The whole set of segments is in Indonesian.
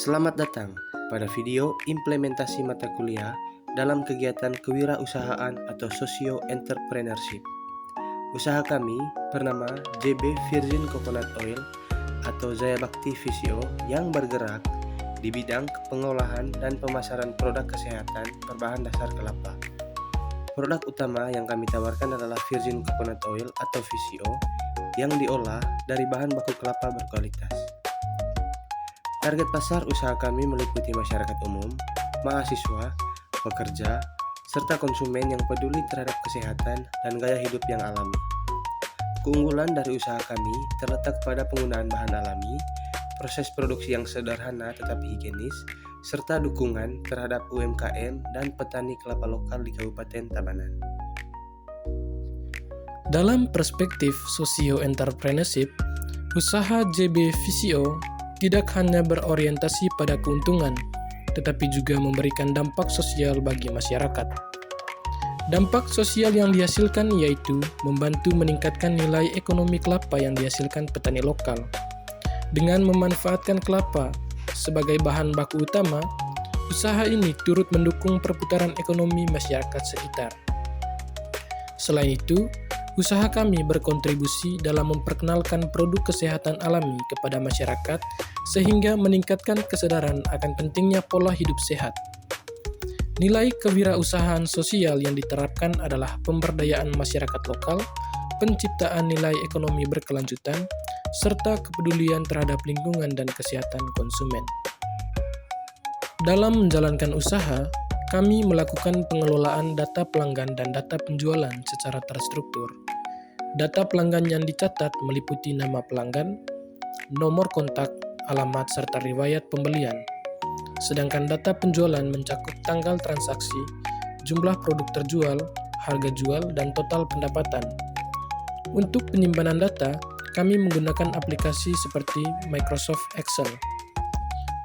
Selamat datang pada video implementasi mata kuliah dalam kegiatan kewirausahaan atau socio-entrepreneurship. Usaha kami bernama JB Virgin Coconut Oil atau Jaya Bakti VCO yang bergerak di bidang pengolahan dan pemasaran produk kesehatan berbahan dasar kelapa. Produk utama yang kami tawarkan adalah Virgin Coconut Oil atau VCO yang diolah dari bahan baku kelapa berkualitas. Target pasar usaha kami meliputi masyarakat umum, mahasiswa, pekerja, serta konsumen yang peduli terhadap kesehatan dan gaya hidup yang alami. Keunggulan dari usaha kami terletak pada penggunaan bahan alami, proses produksi yang sederhana tetapi higienis, serta dukungan terhadap UMKM dan petani kelapa lokal di Kabupaten Tabanan. Dalam perspektif socio-entrepreneurship, usaha JB VCO tidak hanya berorientasi pada keuntungan, tetapi juga memberikan dampak sosial bagi masyarakat. Dampak sosial yang dihasilkan yaitu membantu meningkatkan nilai ekonomi kelapa yang dihasilkan petani lokal. Dengan memanfaatkan kelapa sebagai bahan baku utama, usaha ini turut mendukung perputaran ekonomi masyarakat sekitar. Selain itu, usaha kami berkontribusi dalam memperkenalkan produk kesehatan alami kepada masyarakat sehingga meningkatkan kesadaran akan pentingnya pola hidup sehat. Nilai kewirausahaan sosial yang diterapkan adalah pemberdayaan masyarakat lokal, penciptaan nilai ekonomi berkelanjutan, serta kepedulian terhadap lingkungan dan kesehatan konsumen. Dalam menjalankan usaha, kami melakukan pengelolaan data pelanggan dan data penjualan secara terstruktur. Data pelanggan yang dicatat meliputi nama pelanggan, nomor kontak, alamat, serta riwayat pembelian. Sedangkan data penjualan mencakup tanggal transaksi, jumlah produk terjual, harga jual, dan total pendapatan. Untuk penyimpanan data, kami menggunakan aplikasi seperti Microsoft Excel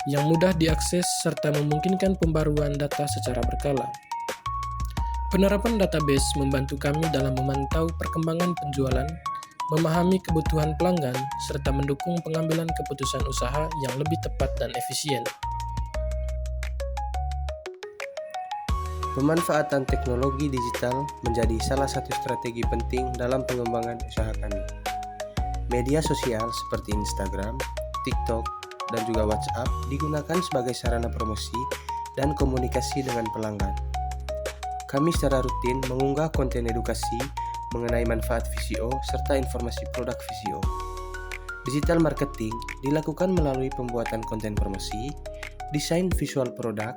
yang mudah diakses serta memungkinkan pembaruan data secara berkala. Penerapan database membantu kami dalam memantau perkembangan penjualan, memahami kebutuhan pelanggan, serta mendukung pengambilan keputusan usaha yang lebih tepat dan efisien. Pemanfaatan teknologi digital menjadi salah satu strategi penting dalam pengembangan usaha kami. Media sosial seperti Instagram, TikTok, dan juga WhatsApp digunakan sebagai sarana promosi dan komunikasi dengan pelanggan. Kami secara rutin mengunggah konten edukasi mengenai manfaat VCO serta informasi produk VCO. Digital marketing dilakukan melalui pembuatan konten promosi, desain visual produk,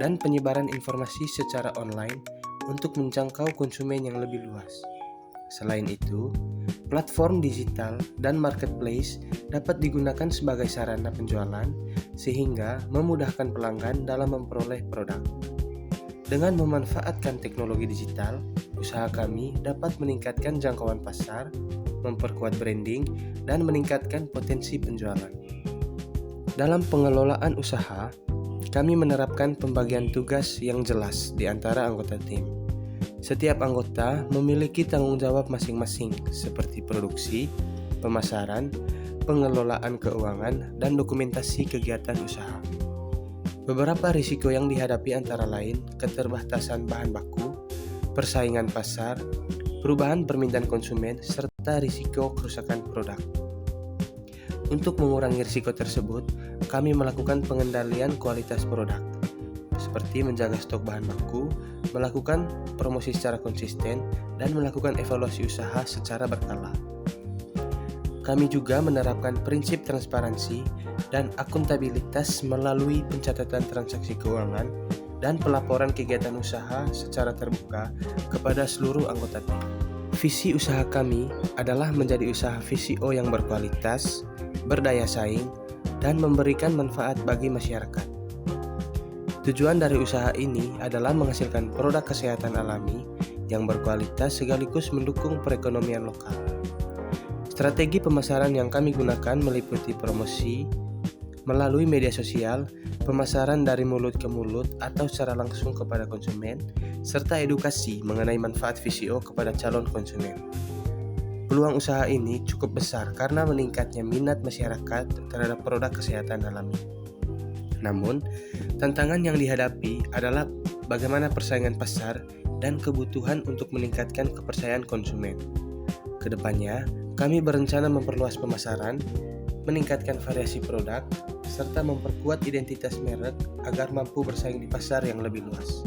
dan penyebaran informasi secara online untuk menjangkau konsumen yang lebih luas. Selain itu, platform digital dan marketplace dapat digunakan sebagai sarana penjualan sehingga memudahkan pelanggan dalam memperoleh produk. Dengan memanfaatkan teknologi digital, usaha kami dapat meningkatkan jangkauan pasar, memperkuat branding, dan meningkatkan potensi penjualan. Dalam pengelolaan usaha, kami menerapkan pembagian tugas yang jelas di antara anggota tim. Setiap anggota memiliki tanggung jawab masing-masing seperti produksi, pemasaran, pengelolaan keuangan, dan dokumentasi kegiatan usaha. Beberapa risiko yang dihadapi antara lain keterbatasan bahan baku, persaingan pasar, perubahan permintaan konsumen, serta risiko kerusakan produk. Untuk mengurangi risiko tersebut, kami melakukan pengendalian kualitas produk, seperti menjaga stok bahan baku, melakukan promosi secara konsisten, dan melakukan evaluasi usaha secara berkala. Kami juga menerapkan prinsip transparansi dan akuntabilitas melalui pencatatan transaksi keuangan dan pelaporan kegiatan usaha secara terbuka kepada seluruh anggota tim. Visi usaha kami adalah menjadi usaha VCO yang berkualitas, berdaya saing, dan memberikan manfaat bagi masyarakat. Tujuan dari usaha ini adalah menghasilkan produk kesehatan alami yang berkualitas sekaligus mendukung perekonomian lokal. Strategi pemasaran yang kami gunakan meliputi promosi melalui media sosial, pemasaran dari mulut ke mulut atau secara langsung kepada konsumen, serta edukasi mengenai manfaat VCO kepada calon konsumen. Peluang usaha ini cukup besar karena meningkatnya minat masyarakat terhadap produk kesehatan alami. Namun, tantangan yang dihadapi adalah bagaimana persaingan pasar dan kebutuhan untuk meningkatkan kepercayaan konsumen. Kedepannya, kami berencana memperluas pemasaran, meningkatkan variasi produk, serta memperkuat identitas merek agar mampu bersaing di pasar yang lebih luas.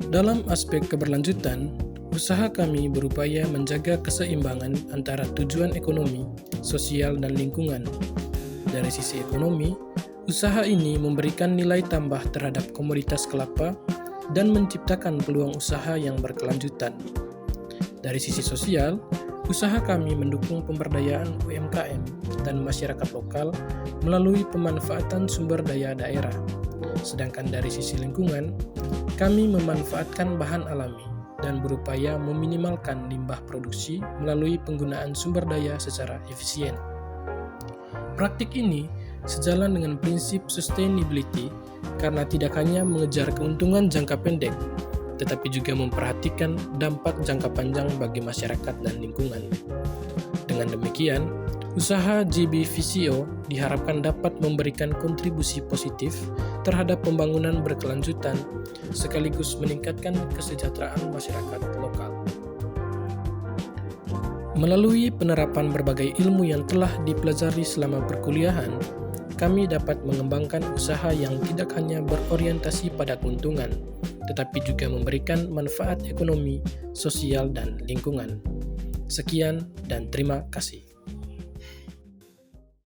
Dalam aspek keberlanjutan, usaha kami berupaya menjaga keseimbangan antara tujuan ekonomi, sosial, dan lingkungan. Dari sisi ekonomi, usaha ini memberikan nilai tambah terhadap komoditas kelapa dan menciptakan peluang usaha yang berkelanjutan. Dari sisi sosial, usaha kami mendukung pemberdayaan UMKM dan masyarakat lokal melalui pemanfaatan sumber daya daerah. Sedangkan dari sisi lingkungan, kami memanfaatkan bahan alami dan berupaya meminimalkan limbah produksi melalui penggunaan sumber daya secara efisien. Praktik ini sejalan dengan prinsip sustainability karena tidak hanya mengejar keuntungan jangka pendek, tetapi juga memperhatikan dampak jangka panjang bagi masyarakat dan lingkungan. Dengan demikian, usaha JB VCO diharapkan dapat memberikan kontribusi positif terhadap pembangunan berkelanjutan sekaligus meningkatkan kesejahteraan masyarakat lokal. Melalui penerapan berbagai ilmu yang telah dipelajari selama perkuliahan, kami dapat mengembangkan usaha yang tidak hanya berorientasi pada keuntungan, tetapi juga memberikan manfaat ekonomi, sosial, dan lingkungan. Sekian dan terima kasih.